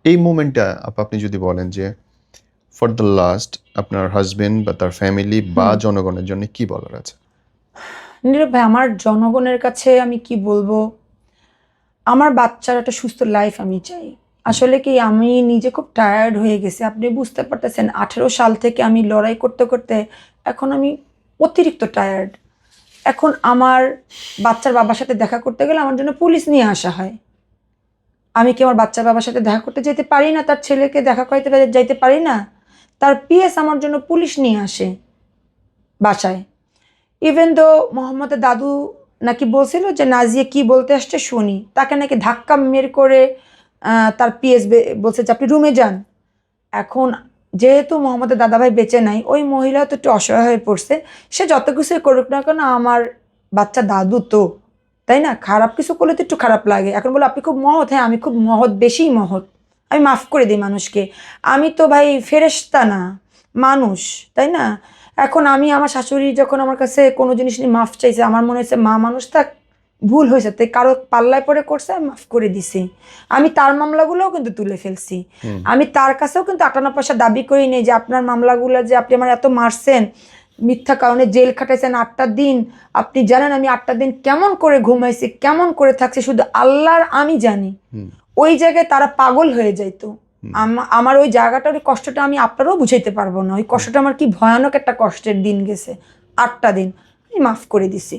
এই মোমেন্টটা আপনি যদি বলেন যে ফর দ্য লাস্ট আপনার হাজবেন্ড বা তার ফ্যামিলি বা জনগণের জন্য কি বলার আছে? নীরব ভাই, আমার জনগণের কাছে আমি কি বলবো, আমার বাচ্চার একটা সুস্থ লাইফ আমি চাই। আসলে কি, আমি নিজে খুব টায়ার্ড হয়ে গেছি। আপনি বুঝতে পারতেছেন, 18 সাল থেকে আমি লড়াই করতে করতে এখন আমি অতিরিক্ত টায়ার্ড। এখন আমার বাচ্চার বাবার সাথে দেখা করতে গেলে আমার জন্য পুলিশ নিয়ে আসা হয়। আমি কি আমার বাচ্চার বাবার সাথে দেখা করতে যেতে পারি না? তার ছেলেকে দেখা করতে যাইতে পারি না? তার পিএস আমার জন্য পুলিশ নিয়ে আসে বাসায়। ইভেন দো মোহাম্মদের দাদু নাকি বলছিল যে নাজিয়া কি বলতে আসছে শুনি, তাকে নাকি ধাক্কা মের করে তার পিএস বলছে যে আপনি রুমে যান। এখন যেহেতু মোহাম্মদের দাদাভাই বেঁচে নাই, ওই মহিলা তো একটু অসহায় হয়ে পড়ছে। সে যত কিছুই করুক না কেন, আমার বাচ্চা দাদু তো, তাই না? খারাপ কিছু করলে তো একটু খারাপ লাগে। এখন বলে আপনি খুব মহৎ, হ্যাঁ আমি খুব মহৎ, বেশিই মহৎ, আমি মাফ করে দিই মানুষকে। আমি তো ভাই ফেরেশতা না, মানুষ, তাই না? এখন আমি আমার শাশুড়ি যখন আমার কাছে কোনো জিনিস নিয়ে মাফ চাইছে, আমার মনে হয়েছে মা মানুষ, তা ভুল হয়েছে, তাই কারো পাল্লায় পরে করছে, আমি মাফ করে দিছি। আমি তার মামলাগুলোও কিন্তু তুলে ফেলছি। আমি তার কাছেও কিন্তু 58 পয়সা দাবি করি নেই যে আপনার মামলাগুলো যে আপনি আমার এত মারছেন, মিথ্যা কারণে জেল খাটাইছেন 8টা দিন। আপনি জানেন আমি 8টা দিন কেমন করে ঘুমাইছি, কেমন করে থাকছি, শুধু আল্লাহর আমি জানি। ওই জায়গায় তারা পাগল হয়ে যাইতো। আমার ওই জায়গাটার ওই কষ্টটা আমি আপনারও বুঝাইতে পারবো না। ওই কষ্টটা আমার কি ভয়ানক একটা কষ্টের দিন গেছে, 8টা দিন। আমি মাফ করে দিছি।